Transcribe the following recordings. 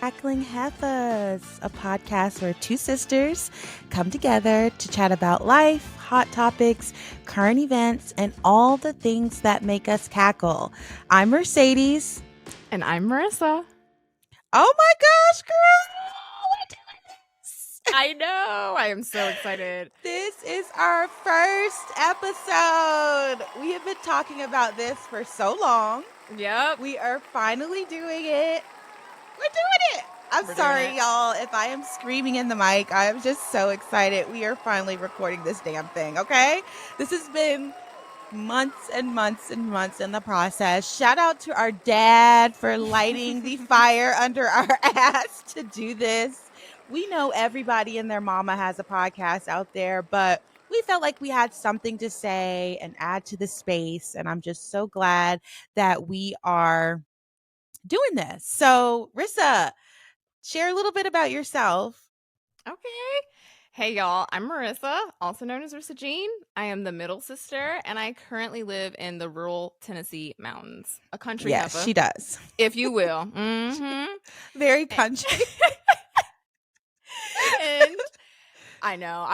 Cackling Heifas, a podcast where two sisters come together to chat about life, hot topics, current events, and all the things that make us cackle. I'm Mercedes. And I'm Marissa. Oh my gosh, girl! We're doing this! I know. I am so excited. This is our first episode. We have been talking about this for so long. Yep. We are finally doing it. We're doing it. I'm sorry, y'all, if I am screaming in the mic. I am just so excited. We are finally recording this damn thing, okay? This has been months and months and months in the process. Shout out to our dad for lighting the fire under our ass to do this. We know everybody and their mama has a podcast out there, but we felt like we had something to say and add to the space. And I'm just so glad that we are doing this. So, Rissa, share a little bit about yourself. Okay. Hey, y'all. I'm Marissa, also known as Rissa Jean. I am the middle sister, and I currently live in the rural Tennessee mountains. A country Yes, heifer, she does. if you will. Mm-hmm. Very country. And I know.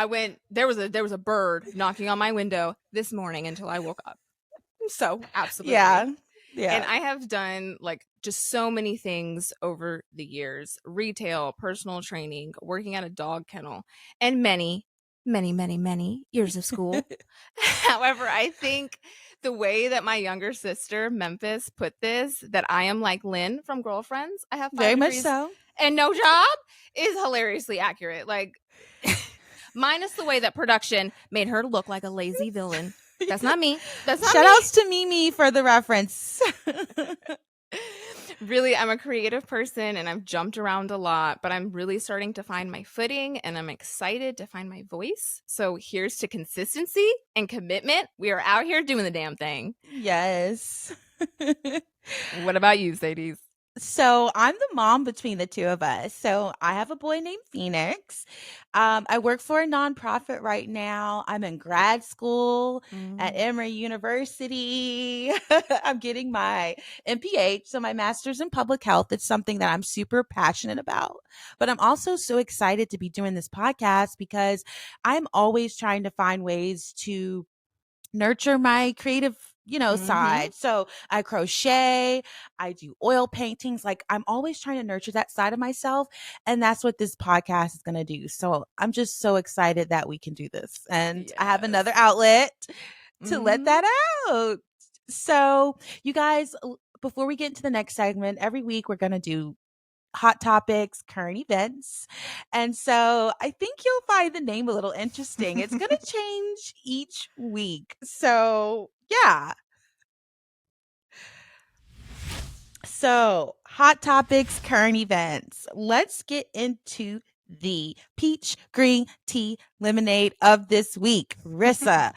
There was a bird knocking on my window this morning until I woke up. So, absolutely. Yeah. And I have done like just so many things over the years: retail, personal training, working at a dog kennel, and many years of school. However, I think the way that my younger sister, Memphis, put this, that I am like Lynn from Girlfriends, I have 5 Very much degrees so. and no job, is hilariously accurate. Like, minus the way that production made her look like a lazy villain. That's not me. That's not Shout me. outs to Mimi for the reference. Really, I'm a creative person and I've jumped around a lot, but I'm really starting to find my footing and I'm excited to find my voice. So here's to consistency and commitment. We are out here doing the damn thing. Yes. What about you, Sadie? So I'm the mom between the two of us. So I have a boy named Phoenix. I work for a nonprofit right now. I'm in grad school at Emory University. I'm getting my MPH, so my master's in public health. It's something that I'm super passionate about. But I'm also so excited to be doing this podcast because I'm always trying to find ways to nurture my creative side. So I crochet, I do oil paintings. Like I'm always trying to nurture that side of myself. And that's what this podcast is going to do. So I'm just so excited that we can do this. And I have another outlet to let that out. So you guys, before we get into the next segment, every week we're going to do hot topics, current events. And so I think you'll find the name a little interesting. It's going to change each week. So, yeah. So, hot topics, current events. Let's get into the peach green tea lemonade of this week. Rissa,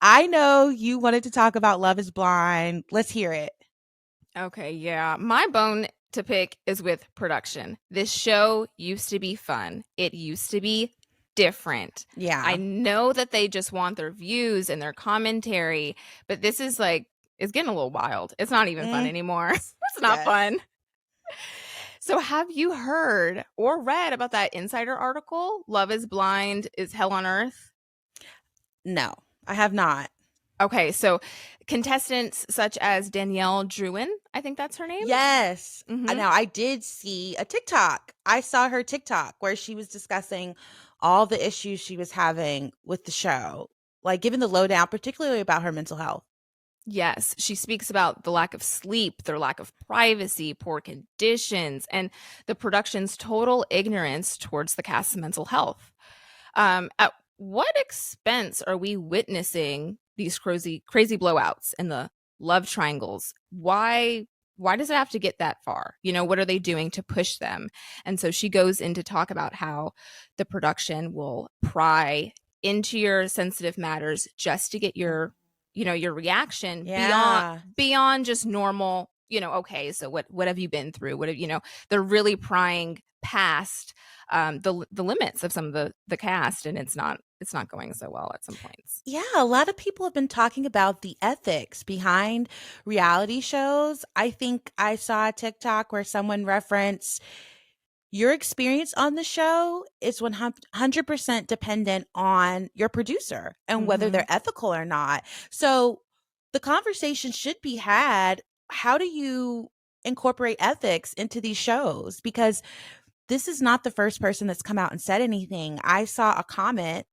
I know you wanted to talk about Love is Blind. Let's hear it. Okay, yeah. My bone to pick is with production. This show used to be fun. It used to be different. Yeah. I know that they just want their views and their commentary, but this is like, it's getting a little wild. It's not even fun anymore. It's not fun. So have you heard or read about that Insider article, Love is Blind is Hell on Earth? No, I have not. Okay, so contestants such as Danielle Druin, I think that's her name. Yes. Now, I did see a TikTok. I saw her TikTok where she was discussing all the issues she was having with the show, like giving the lowdown, particularly about her mental health. Yes, she speaks about the lack of sleep, their lack of privacy, poor conditions, and the production's total ignorance towards the cast's mental health. At what expense are we witnessing these crazy blowouts and the love triangles? Why does it have to get that far? You know, what are they doing to push them? And so she goes in to talk about how the production will pry into your sensitive matters just to get your reaction beyond just normal, okay, so what have you been through? What have they're really prying past the limits of some of the cast, and it's not going so well at some points. Yeah, a lot of people have been talking about the ethics behind reality shows. I think I saw a TikTok where someone referenced your experience on the show is 100% dependent on your producer and whether Mm-hmm. they're ethical or not. So the conversation should be had. How do you incorporate ethics into these shows? Because this is not the first person that's come out and said anything. I saw a comment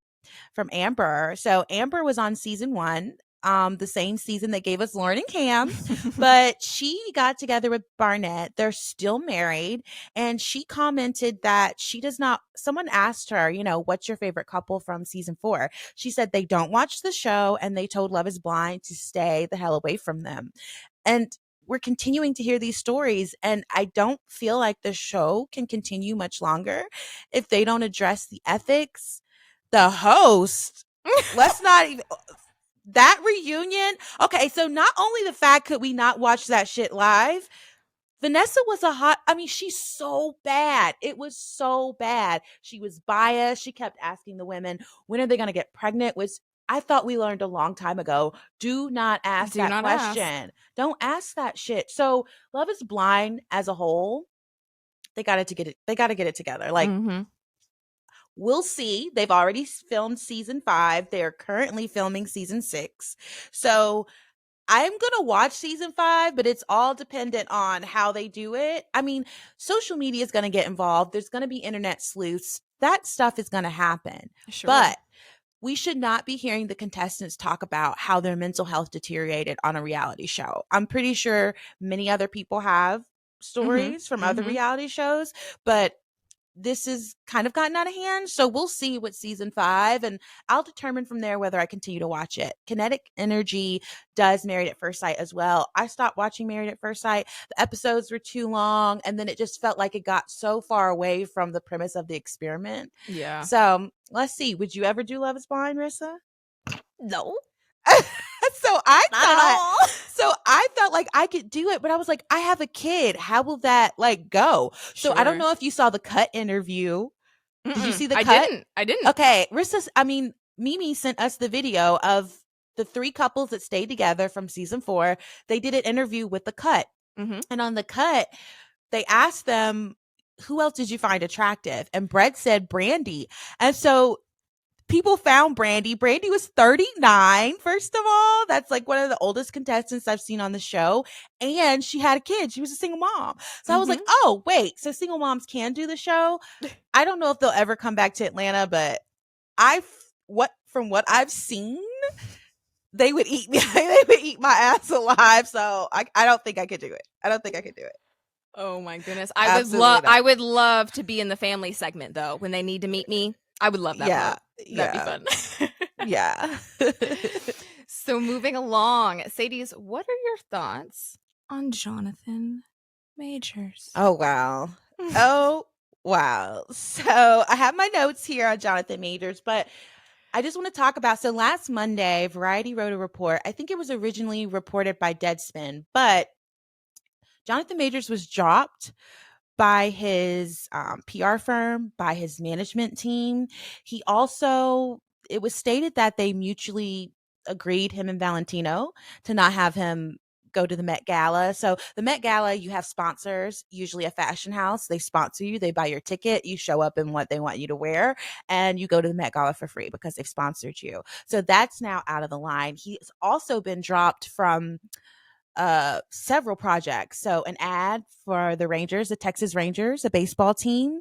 from Amber. So Amber was on season 1, the same season that gave us Lauren and Cam, but she got together with Barnett. They're still married, and she commented that she does not. Someone asked her, what's your favorite couple from season 4? She said they don't watch the show, and they told Love Is Blind to stay the hell away from them. And we're continuing to hear these stories, and I don't feel like the show can continue much longer if they don't address the ethics. The host, let's not even that reunion. Okay, so not only the fact could we not watch that shit live, Vanessa was she's so bad. It was so bad. She was biased. She kept asking the women, when are they going to get pregnant? Which I thought we learned a long time ago. Do not ask Do that not ask. question. Don't ask that shit. So Love Is Blind as a whole, they got to get it together. Like, Mm-hmm. we'll see. They've already filmed season 5. They're currently filming season 6. So I'm going to watch season 5, but it's all dependent on how they do it. I mean, social media is going to get involved. There's going to be internet sleuths. That stuff is going to happen. Sure. But we should not be hearing the contestants talk about how their mental health deteriorated on a reality show. I'm pretty sure many other people have Mm-hmm. stories from other Mm-hmm. reality shows, but this is kind of gotten out of hand. So we'll see with season 5, and I'll determine from there whether I continue to watch it. Kinetic Energy does Married at First Sight as well. I stopped watching Married at First Sight. The episodes were too long, and then it just felt like it got so far away from the premise of the experiment. Yeah. So let's see. Would you ever do Love Is Blind, Rissa? No, so I not at thought all. so I felt like I could do it, but I was like, I have a kid. How will that like go? So I don't Sure. know if you saw the cut interview. Did you Mm-mm. see the I cut? didn't. I didn't. Okay, Mimi sent us the video of the 3 couples that stayed together from season 4. They did an interview with the cut. Mm-hmm. And on the cut, they asked them, who else did you find attractive? And Brett said Brandy. And so people found Brandy. Brandy was 39, first of all. That's like one of the oldest contestants I've seen on the show. And she had a kid. She was a single mom. So I was Mm-hmm. like, oh, wait. So single moms can do the show. I don't know if they'll ever come back to Atlanta, but from what I've seen, they would eat me. They would eat my ass alive. So I don't think I could do it. I don't think I could do it. Oh my goodness. Absolutely I not. would love to be in the family segment though when they need to meet me. I would love that Yeah. part. That'd be fun. Yeah. So moving along, Sadie's, what are your thoughts on Jonathan Majors? Oh wow. Oh wow. So I have my notes here on Jonathan Majors, but I just want to talk about, so last Monday, Variety wrote a report. I think it was originally reported by Deadspin, but Jonathan Majors was dropped by his PR firm, by his management team. He also, it was stated that they mutually agreed, him and Valentino, to not have him go to the Met Gala. So the Met Gala, you have sponsors, usually a fashion house. They sponsor you, they buy your ticket, you show up in what they want you to wear, and you go to the Met Gala for free because they've sponsored you. So that's now out of the line. He's also been dropped from several projects. So an ad for the Rangers, the Texas Rangers, a baseball team.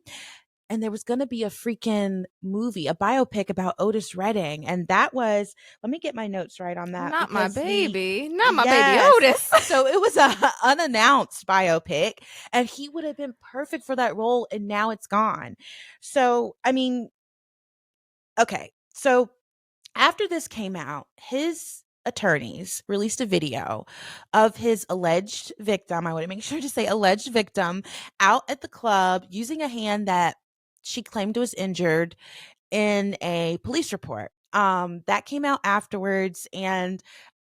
And there was going to be a freaking movie, a biopic about Otis Redding. And that was, let me get my notes right on that. Not my Because baby. Not my baby yes. Otis. So it was a unannounced biopic, and he would have been perfect for that role. And now it's gone. So, I mean, okay. So after this came out, his attorneys released a video of his alleged victim. I want to make sure to say alleged victim out at the club using a hand that she claimed was injured in a police report. That came out afterwards, and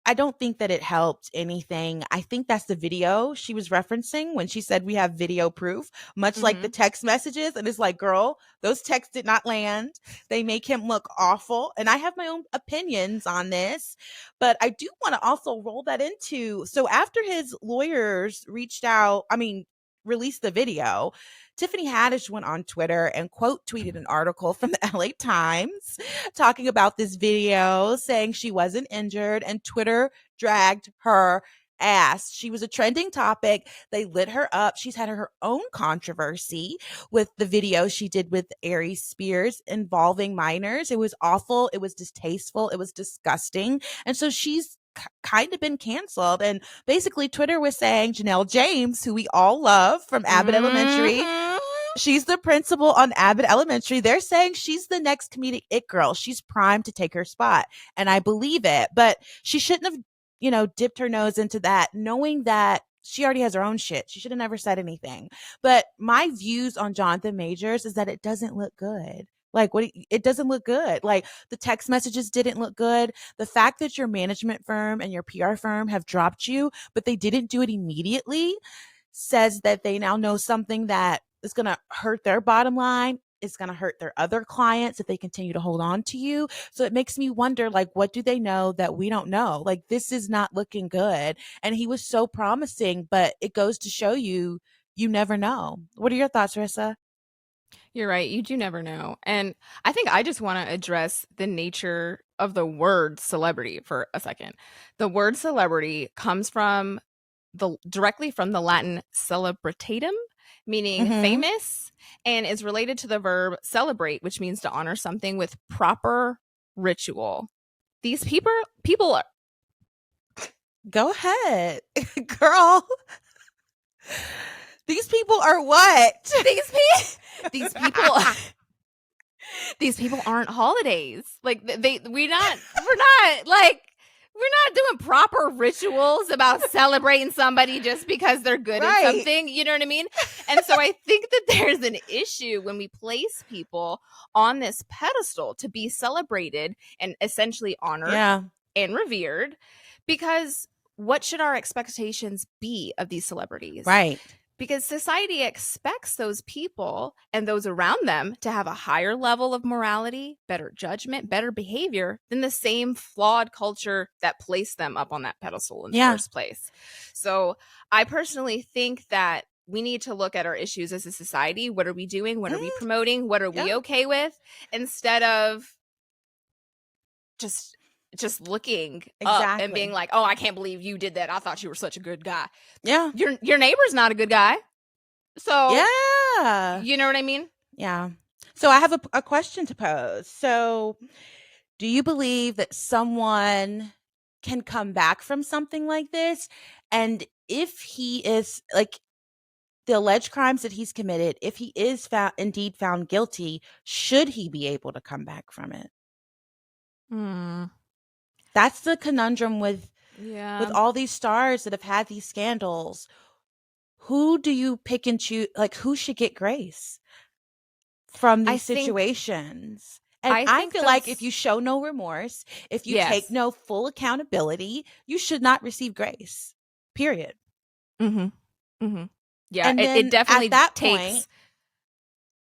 I don't think that it helped anything. I think that's the video she was referencing when she said we have video proof, much like the text messages. And it's like, girl, those texts did not land. They make him look awful. And I have my own opinions on this, but I do want to also roll that into. So after his lawyers reached out, I mean, released the video, Tiffany Haddish went on Twitter and quote tweeted an article from the LA Times talking about this video, saying she wasn't injured, and Twitter dragged her ass. She was a trending topic. They lit her up. She's had her own controversy with the video she did with Aries Spears involving minors. It was awful. It was distasteful. It was disgusting. And so she's kind of been canceled. And basically, Twitter was saying Janelle James, who we all love from Abbott Elementary, she's the principal on Abbott Elementary. They're saying she's the next comedic it girl. She's primed to take her spot. And I believe it. But she shouldn't have, dipped her nose into that, knowing that she already has her own shit. She should have never said anything. But my views on Jonathan Majors is that it doesn't look good. Like, it doesn't look good. Like, the text messages didn't look good. The fact that your management firm and your PR firm have dropped you, but they didn't do it immediately, says that they now know something that is going to hurt their bottom line. It's going to hurt their other clients if they continue to hold on to you. So it makes me wonder, like, what do they know that we don't know? Like, this is not looking good. And he was so promising, but it goes to show you, you never know. What are your thoughts, Rissa? You're right. You do never know. And I think I just want to address the nature of the word celebrity for a second. The word celebrity comes from directly from the Latin celebritatem, meaning famous, and is related to the verb celebrate, which means to honor something with proper ritual. These people are... Go ahead, girl. These people are what? These people aren't holidays. Like we're not doing proper rituals about celebrating somebody just because they're good at something. You know what I mean? And so I think that there's an issue when we place people on this pedestal to be celebrated and essentially honored and revered, because what should our expectations be of these celebrities? Right. Because society expects those people and those around them to have a higher level of morality, better judgment, better behavior than the same flawed culture that placed them up on that pedestal in the first place. So I personally think that we need to look at our issues as a society. What are we doing? What are we promoting? What are we okay with? Instead of just looking up and being like, oh, I can't believe you did that. I thought you were such a good guy. Yeah. Your neighbor's not a good guy. So, yeah. You know what I mean? Yeah. So I have a question to pose. So do you believe that someone can come back from something like this? And if he is, like, the alleged crimes that he's committed, if he is indeed found guilty, should he be able to come back from it? That's the conundrum with all these stars that have had these scandals. Who do you pick and choose? Like, who should get grace from these situations? And I feel like if you show no remorse, if you take no full accountability, you should not receive grace. Period. Yeah, and then it definitely at that takes... point,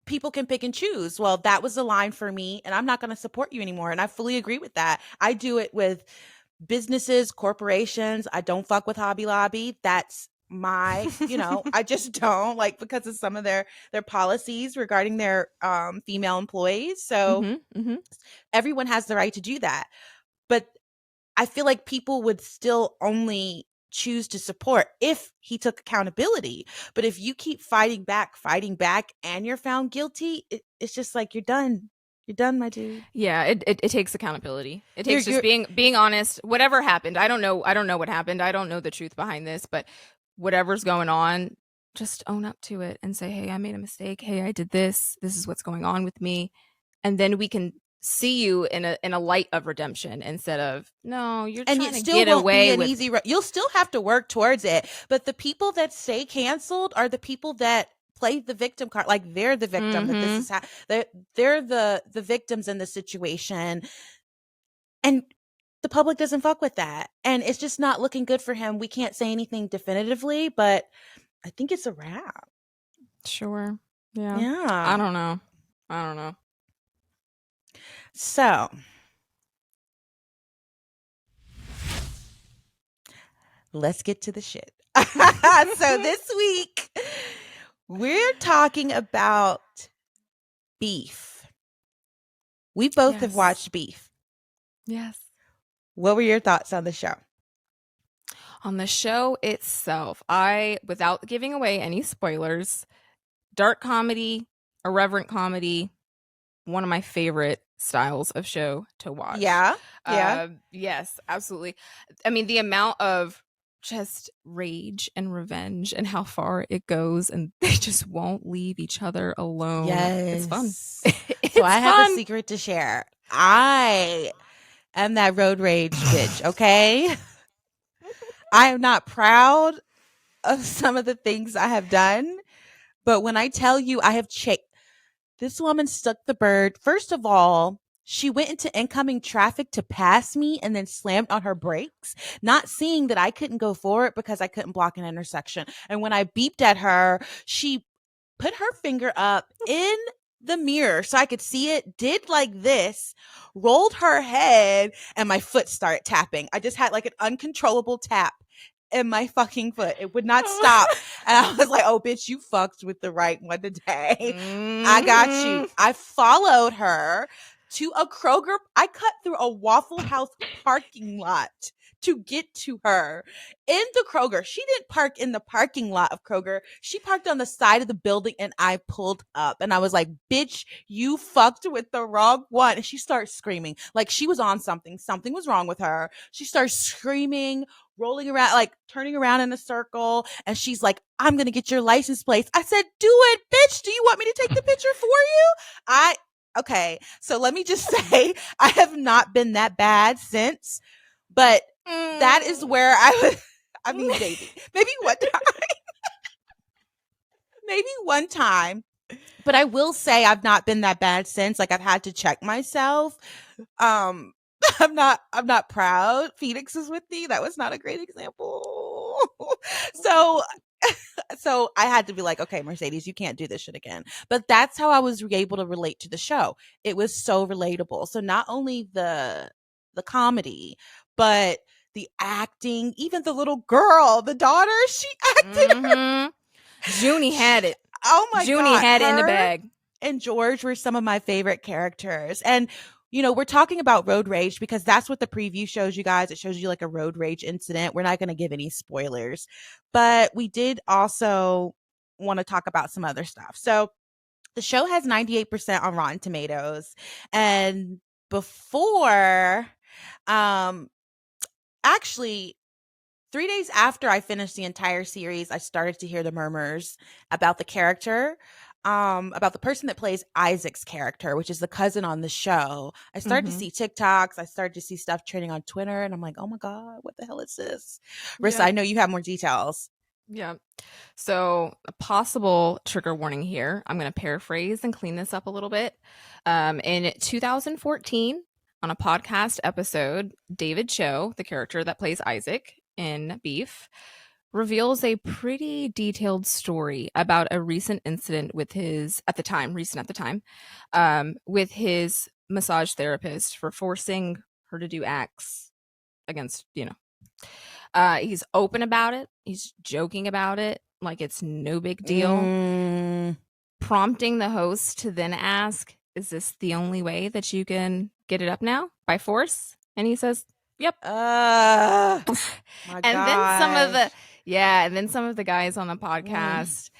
people can pick and choose. Well, that was the line for me, and I'm not going to support you anymore. And I fully agree with that. I do it with businesses, corporations. I don't fuck with Hobby Lobby. That's my, I just don't, like, because of some of their policies regarding their female employees. So everyone has the right to do that. But I feel like people would still only choose to support if he took accountability. But if you keep fighting back, and you're found guilty, it's just like, you're done. You're done, my dude. Yeah, it takes accountability. It takes just being honest. Whatever happened, I don't know what happened. I don't know the truth behind this, but whatever's going on, just own up to it and say, hey, I made a mistake. Hey, I did this. This is what's going on with me. And then we can see you in a light of redemption instead of, no, you're trying to get away with... easy you'll still have to work towards it. But the people that stay canceled are the people that play the victim card. Like, they're the victim that this is they're the victims in the situation. And the public doesn't fuck with that. And it's just not looking good for him. We can't say anything definitively, but I think it's a wrap. Sure. Yeah. Yeah. I don't know. So, let's get to the shit. So this week, We're talking about Beef. We both have Yes. watched Beef. Yes. What were your thoughts on the show? On the show itself, without giving away any spoilers, dark comedy, irreverent comedy, one of my favorite styles of show to watch. Yeah. Yeah. Yes, absolutely. I mean, the amount of just rage and revenge and how far it goes, and they just won't leave each other alone. It's fun. Yes. So It's I have a fun. secret to share. I am that road rage bitch, okay? I am not proud of some of the things I have done, but when I tell you I have this woman stuck the bird. First of all, she went into incoming traffic to pass me and then slammed on her brakes, not seeing that I couldn't go forward because I couldn't block an intersection. And when I beeped at her, she put her finger up in the mirror so I could see it, did like this, rolled her head, and my foot started tapping. I just had like an uncontrollable tap in my fucking foot. It would not stop. And I was like, oh, bitch, you fucked with the right one today. I got you. I followed her to a Kroger. I cut through a Waffle House parking lot to get to her in the Kroger. She didn't park in the parking lot of Kroger. She parked on the side of the building and I pulled up and I was like, bitch, you fucked with the wrong one. And she starts screaming like she was on something. Something was wrong with her. She starts screaming, rolling around, like turning around in a circle. And she's like, I'm going to get your license plates. I said, do it, bitch. Do you want me to take the picture for you? Okay. So let me just say, I have not been that bad since, but that is where I was. I mean, maybe one time, maybe one time. But I will say I've not been that bad since. Like I've had to check myself. Um, I'm not proud. Phoenix is with me. That was not a great example. so so I had to be like, okay, Mercedes, you can't do this shit again. But that's how I was able to relate to the show. It was so relatable. So not only the comedy, but the acting, even the little girl, the daughter, she acted her. Junie had it. Oh my Junie god, had it in the her bag. and George were some of my favorite characters. And we're talking about road rage because that's what the preview shows you guys. It shows you like a road rage incident. We're not going to give any spoilers, but we did also want to talk about some other stuff. So the show has 98% on Rotten Tomatoes. And before, um, actually, 3 days after I finished the entire series, I started to hear the murmurs about the character, about the person that plays Isaac's character, which is the cousin on the show. I started to see TikToks. I started to see stuff trending on Twitter, and I'm like, oh my God, what the hell is this? Rissa, Yeah. I know you have more details. Yeah. So, a possible trigger warning here. I'm going to paraphrase and clean this up a little bit. In 2014, on a podcast episode, David Cho, the character that plays Isaac in Beef, reveals a pretty detailed story about a recent incident with his, recent at the time, with his massage therapist for forcing her to do acts against, he's open about it. He's joking about it like it's no big deal, prompting the host to then ask, is this the only way that you can get it up now? By force? And he says, yep. My And then some of the guys on the Mm. podcast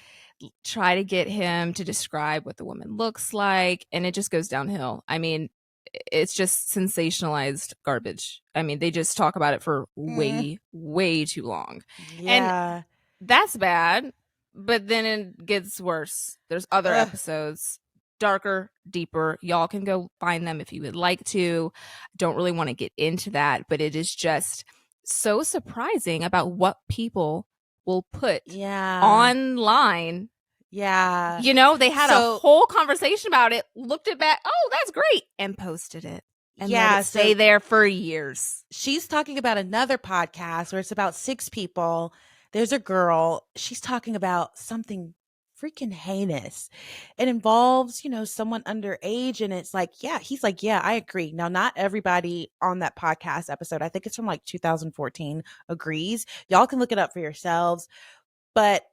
try to get him to describe what the woman looks like, and it just goes downhill. I mean, it's just sensationalized garbage. I mean, they just talk about it for way too long. And Yeah. that's bad, but then it gets worse. There's other episodes, darker, deeper. Y'all can go find them if you would like to. Don't really want to get into that, but it is just so surprising about what people will put online. Yeah. They had a whole conversation about it, looked it back, oh, that's great, and posted it. And let it stay there for years. She's talking about another podcast where it's about 6 people. There's a girl. She's talking about something freaking heinous. It involves, someone underage. And it's like, yeah, he's like, yeah, I agree. Now, not everybody on that podcast episode, I think it's from like 2014, agrees. Y'all can look it up for yourselves. But,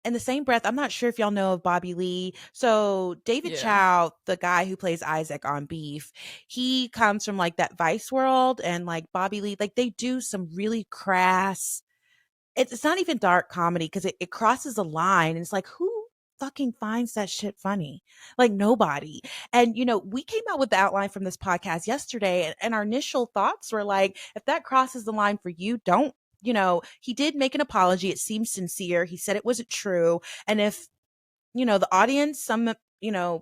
in the same breath, I'm not sure if y'all know of Bobby Lee. So David Yeah. Chow, the guy who plays Isaac on Beef, he comes from like that Vice world, and like Bobby Lee, like they do some really crass, it's not even dark comedy because it crosses a line, and it's like, who fucking finds that shit funny? Like nobody. And we came out with the outline from this podcast yesterday, and our initial thoughts were like, if that crosses the line for you, don't. He did make an apology. It seems sincere. He said it wasn't true. And if the audience, some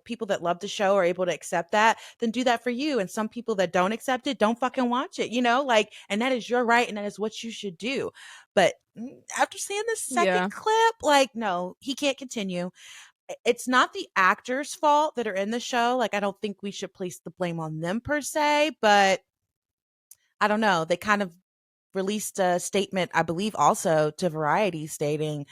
people that love the show are able to accept that, then do that for you. And some people that don't accept it, don't fucking watch it, like, and that is your right, and that is what you should do. But after seeing this second Yeah. clip, like, no, he can't continue. It's not the actors' fault that are in the show. Like, I don't think we should place the blame on them per se, but I don't know. They kind of released a statement, I believe, also to Variety, stating,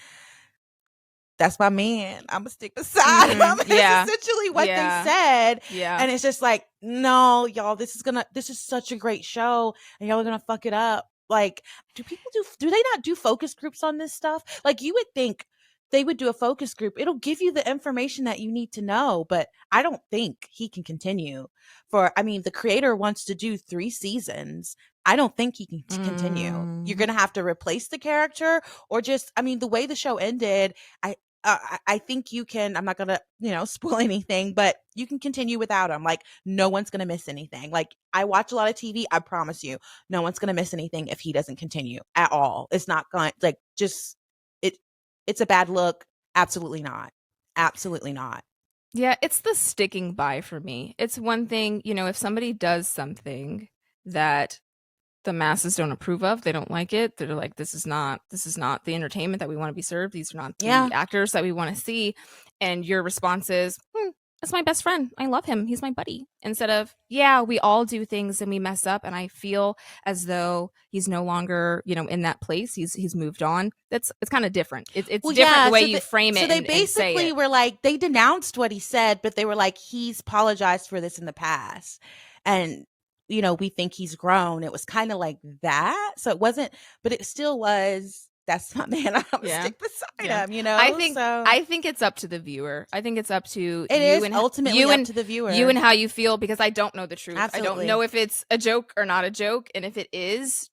that's my man, I'ma stick beside him, is Yeah. essentially what they Yeah. said. Yeah. And it's just like, no, y'all, this is such a great show, and y'all are gonna fuck it up. Like, do they not do focus groups on this stuff? Like, you would think they would do a focus group. It'll give you the information that you need to know, but I don't think he can continue. The creator wants to do 3 seasons. I don't think he can continue. You're gonna have to replace the character, or just, the way the show ended, I think you can. I'm not gonna, spoil anything, but you can continue without him. Like, no one's gonna miss anything. Like, I watch a lot of TV. I promise you, no one's gonna miss anything if he doesn't continue at all. It's not going, like, just it. It's a bad look. Absolutely not. Absolutely not. Yeah, it's the sticking by for me. It's one thing, if somebody does something that the masses don't approve of, they don't like it, they're like, this is not the entertainment that we want to be served, these are not Yeah. the actors that we want to see, and your response is, that's my best friend, I love him, he's my buddy, instead of, yeah, we all do things and we mess up, and I feel as though he's no longer in that place, he's moved on. It's kind of different. It's different, the way you frame it. So they and basically say it. were like, they denounced what he said, but they were like, he's apologized for this in the past, and we think he's grown. It was kind of like that. So it wasn't, but it still was, that's my man, I'm gonna stick beside him, I think it's up to the viewer. I think it's up to it you, is and ultimately up to the viewer, you and how you feel, because I don't know the truth. Absolutely. I don't know if it's a joke or not a joke, and if it is,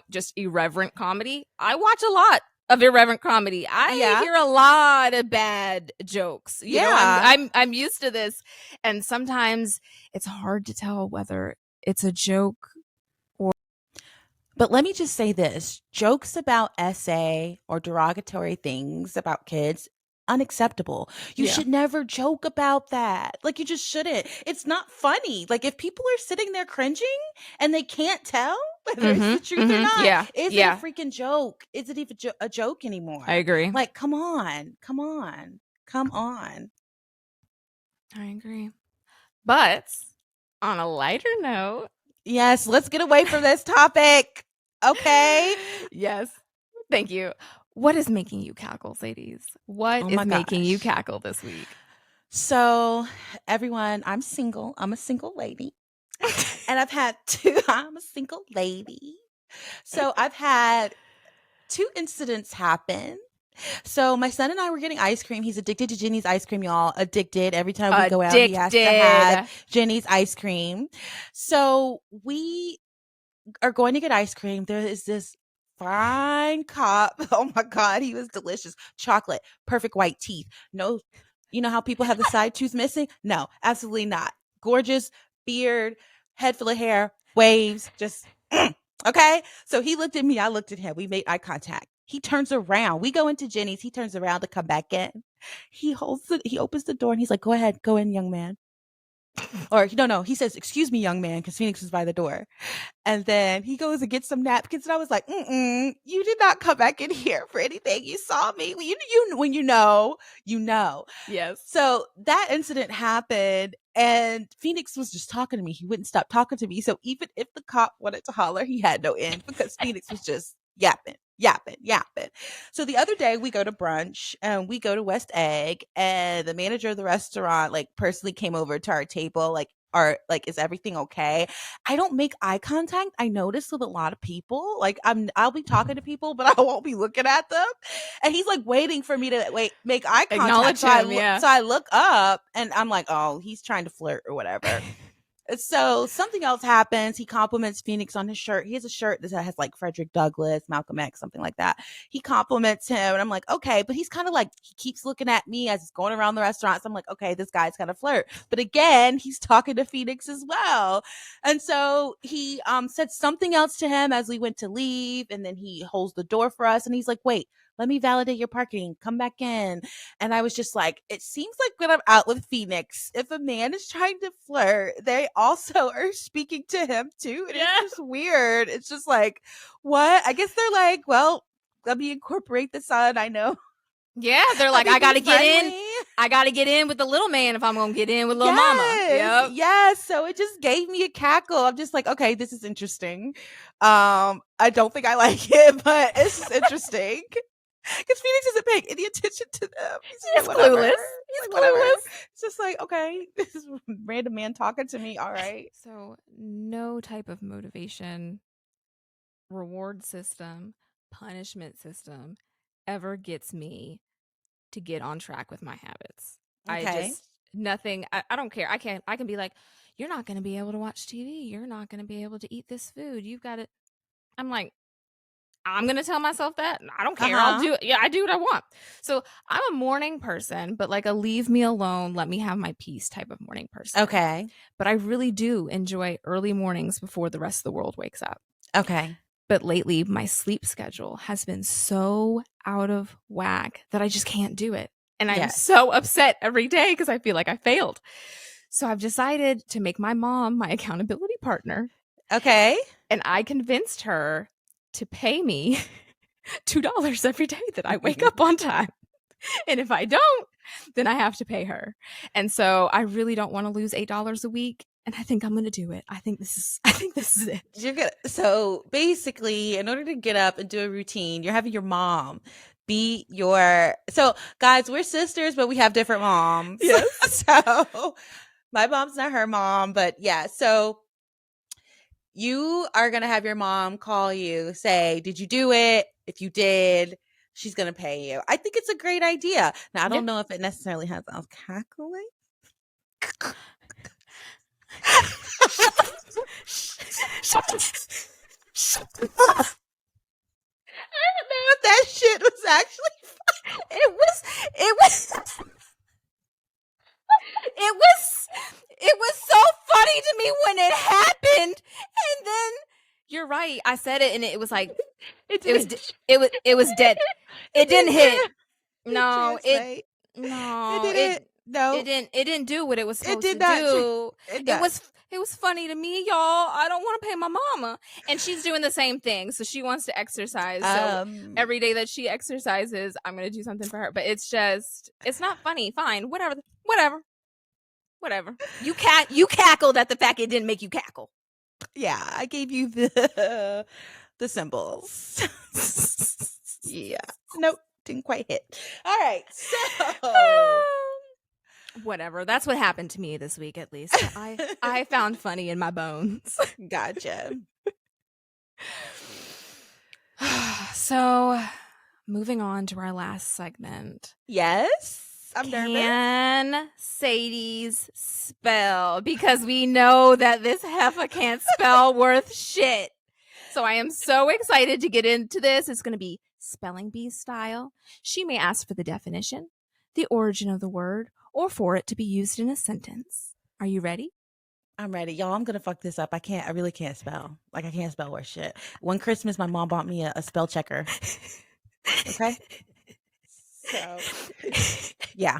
just irreverent comedy. I watch a lot of irreverent comedy. I hear a lot of bad jokes. I'm used to this, and sometimes it's hard to tell whether it's a joke. But let me just say this, jokes about SA or derogatory things about kids, unacceptable. You should never joke about that. Like, you just shouldn't. It's not funny. Like, if people are sitting there cringing and they can't tell whether it's the truth or not, is it a freaking joke? Is it even a joke anymore? I agree. Like, come on. I agree. But on a lighter note, yes, let's get away from this topic. Okay. Yes. Thank you. What is making you cackle, ladies? What is making you cackle this week? So, everyone, I'm single. I'm a single lady. And I've had I'm a single lady. So, I've had 2 incidents happen. So, my son and I were getting ice cream. He's addicted to Jenny's ice cream, y'all. Addicted. Every time we go out, he has to have Jenny's ice cream. So, we are going to get ice cream. There is this fine cop. Oh my God, he was delicious. Chocolate, perfect white teeth. No, you know how people have the side tooth missing? No, absolutely not. Gorgeous beard, head full of hair, waves, just okay. So he looked at me, I looked at him. We made eye contact. He turns around. We go into Jenny's. He turns around to come back in. He opens the door and he's like, "Go ahead, go in, young man." Or no, he says, "Excuse me, young man," because Phoenix was by the door. And then he goes and gets some napkins, and I was like, "You did not come back in here for anything. You saw me. When you know, you know." Yes. So that incident happened, and Phoenix was just talking to me. He wouldn't stop talking to me. So even if the cop wanted to holler, he had no end, because Phoenix was just yapping. So the other day we go to brunch and we go to West Egg, and the manager of the restaurant, like, personally came over to our table. Like, are like, is everything okay? I don't make eye contact. I notice with a lot of people, like I'll be talking to people, but I won't be looking at them. And he's like waiting for me to make eye contact. Acknowledge him, yeah. So I look up and I'm like, oh, he's trying to flirt or whatever. So something else happens. He compliments Phoenix on his shirt. He has a shirt that has like Frederick Douglass, Malcolm X, something like that. He compliments him, and I'm like, okay, but he's kind of like, he keeps looking at me as he's going around the restaurant. So I'm like, okay, this guy's kind of flirt. But again, he's talking to Phoenix as well. And so he said something else to him as we went to leave, and then he holds the door for us, and he's like, wait, let me validate your parking. Come back in. And I was just like, it seems like when I'm out with Phoenix, if a man is trying to flirt, they also are speaking to him too. And Yeah. it's just weird. It's just like, what? I guess they're like, well, let me incorporate the son. I know. Yeah, they're like, I gotta get in. Friendly. I gotta get in with the little man if I'm gonna get in with little mama. Yep. Yes. So it just gave me a cackle. I'm just like, okay, this is interesting. I don't think I like it, but it's just interesting. Because Phoenix isn't paying any attention to them. He's clueless. He's clueless. It's just like, okay, this is a random man talking to me. All right. So no type of motivation, reward system, punishment system ever gets me to get on track with my habits. Okay. I don't care. I can be like, you're not going to be able to watch TV. You're not going to be able to eat this food. You've got to. I'm like, I'm going to tell myself that. I don't care. I'll do it. Yeah, I do what I want. So I'm a morning person, but like a leave me alone, let me have my peace type of morning person. Okay. But I really do enjoy early mornings before the rest of the world wakes up. Okay. But lately, my sleep schedule has been so out of whack that I just can't do it. And I'm so upset every day because I feel like I failed. So I've decided to make my mom my accountability partner. Okay. And I convinced her to pay me $2 every day that I wake up on time. And if I don't, then I have to pay her. And so I really don't want to lose $8 a week. And I think I'm going to do it. I think this is it. So basically, in order to get up and do a routine, you're having your mom be your. So guys, we're sisters, but we have different moms. Yes. So my mom's not her mom, but yeah. So you are going to have your mom call you, say, did you do it? If you did, she's going to pay you. I think it's a great idea. Now, I don't know if it necessarily has, I was cackling. Shut the fuck. I don't know if that shit was actually fun. It was so funny to me when it happened, and then you're right. I said it, and it was like it was dead. It didn't hit. No, it didn't do what it was supposed to do. It was funny to me, y'all. I don't want to pay my mama, and she's doing the same thing. So she wants to exercise. So every day that she exercises, I'm gonna do something for her. But it's not funny. Fine, whatever. You cackled at the fact it didn't make you cackle. Yeah, I gave you the symbols. Yeah. Nope, didn't quite hit. All right, so whatever. That's what happened to me this week, at least. I found funny in my bones. Gotcha. So, moving on to our last segment. Yes. I'm nervous. Can Sadie's spell? Because we know that this heifer can't spell worth shit. So I am so excited to get into this. It's going to be spelling bee style. She may ask for the definition, the origin of the word, or for it to be used in a sentence. Are you ready? I'm ready. Y'all, I'm going to fuck this up. I really can't spell. Like, I can't spell worth shit. One Christmas, my mom bought me a spell checker. Okay? So, yeah.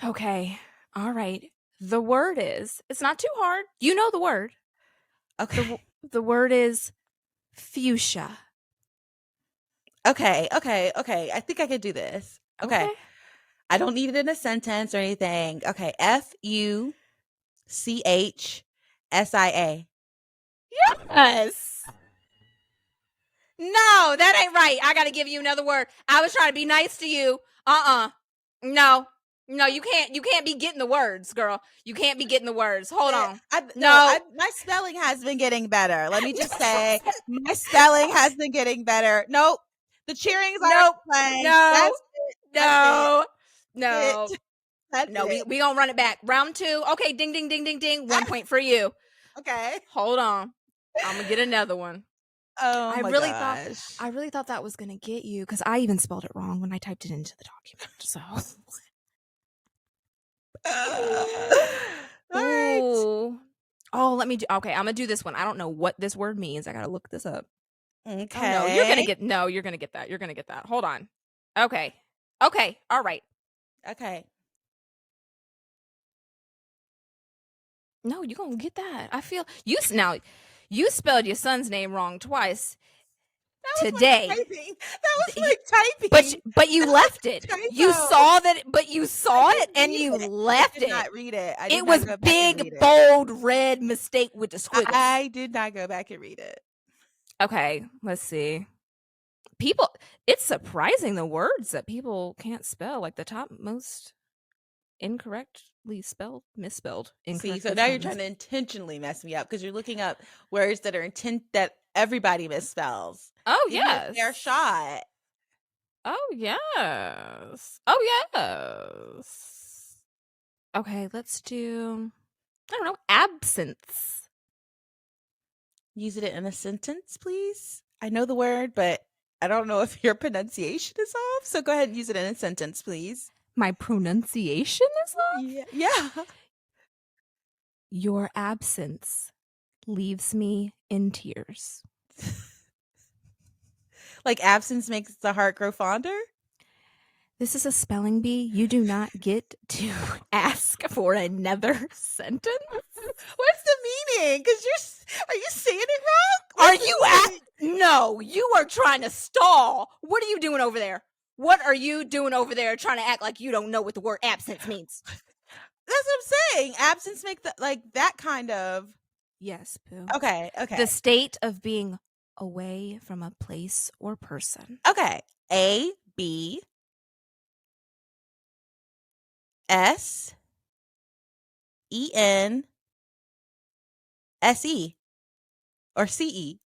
Okay. All right. The word it's not too hard. You know the word. Okay. The word is fuchsia. Okay. I think I can do this. Okay. I don't need it in a sentence or anything. Okay. Fuchsia. Yes. No, that ain't right. I got to give you another word. I was trying to be nice to you. No. No, you can't. You can't be getting the words, girl. You can't be getting the words. Hold on. No, No. my spelling has been getting better. Let me just say, my spelling has been getting better. Nope, the cheering's already Nope. playing. No. That's it. That's it. No. It. No. That's No. it. We gonna run it back. Round 2. Okay. Ding, ding, ding, ding, ding. 1 point for you. Okay. Hold on. I'm gonna get another one. Oh I my really gosh. thought that was gonna get you because I even spelled it wrong when I typed it into the document. So. All right. Ooh. Oh, let me do. Okay, I'm gonna do this one. I don't know what this word means. I gotta look this up. Oh no, you're gonna Okay. get. No, you're gonna get that. You're gonna get that. Hold on. Okay. Okay. All right. Okay. No, you're gonna get that. I feel you now. You spelled your son's name wrong twice That was my today. typing. That was my typing. But you That was left it. a You typo. saw that. But you I saw it didn't and read you it. I left did it. not read it. I It did not was go back and read big, it. bold, red mistake with the squiggles. I did not go back and read it. Okay, let's see. People, it's surprising the words that people can't spell. Like the top most incorrectly spelled, misspelled, See, incorrectly so now you're spelled. trying to intentionally mess me up because you're looking up words that are that everybody misspells. Oh Give me a yes. fair shot. Oh yes. Oh yes. Okay, let's do. I don't know. Absence. Use it in a sentence, please. I know the word, but I don't know if your pronunciation is off. So go ahead and use it in a sentence, please. My pronunciation is off. Yeah. Yeah. Your absence leaves me in tears. Like absence makes the heart grow fonder. This is a spelling bee. You do not get to ask for another sentence. What's the meaning? Because are you saying it wrong? Are you No, you are trying to stall. What are you doing over there? What are you doing over there trying to act like you don't know what the word absence means? That's what I'm saying. Absence make that kind of. Yes, Pooh. Okay. Okay. The state of being away from a place or person. Okay. A B S E N S E or C E.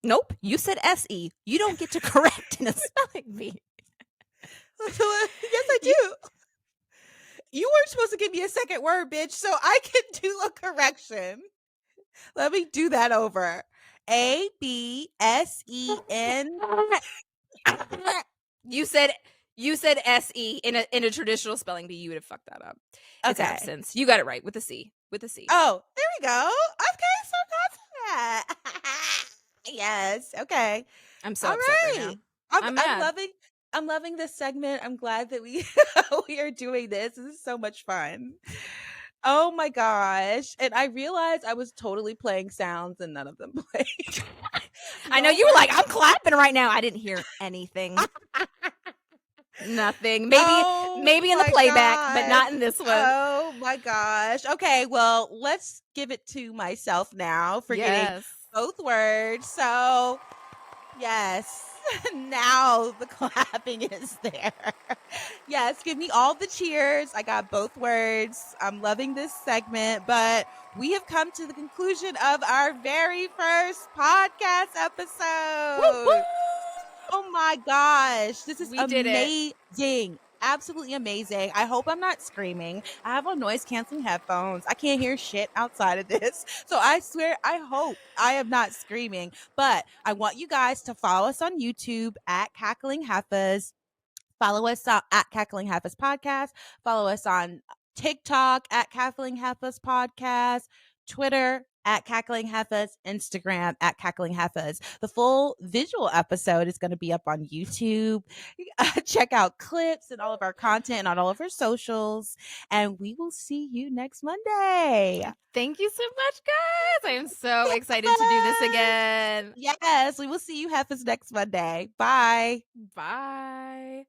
Nope, you said S-E. You don't get to correct in a spelling bee. Yes, I do. You weren't supposed to give me a second word, bitch, so I can do a correction. Let me do that over. A B S E N. You said S-E in a traditional spelling bee. You would have fucked that up. It's Okay. absence. You got it right with a C. With a C. Oh, there we go. Okay, so that's that. Yes. Okay. I'm so All upset right right. now. I'm mad. I'm loving this segment. I'm glad that we we are doing this. This is so much fun. Oh my gosh. And I realized I was totally playing sounds and none of them played. I know you were like, I'm clapping right now. I didn't hear anything. Nothing. Maybe in the playback, but not in this one. Oh my gosh. Okay, well, let's give it to myself now for getting both words. So, yes. Now the clapping is there. Yes, give me all the cheers. I got both words. I'm loving this segment, but we have come to the conclusion of our very first podcast episode. Woo-woo! Oh my gosh, this is did it. amazing. Absolutely amazing. I hope I'm not screaming. I have on noise canceling headphones. I can't hear shit outside of this. So I swear, I hope I am not screaming. But I want you guys to follow us on YouTube at Cackling Heifers. Follow us at Cackling Heifers Podcast. Follow us on TikTok at Cackling Heifers Podcast, Twitter at Cackling Heifers, Instagram at Cackling Heifers. The full visual episode is going to be up on YouTube. Check out clips and all of our content on all of our socials. And we will see you next Monday. Thank you so much, guys. I am so excited to do this again. Yes, we will see you Heifers next Monday. Bye. Bye.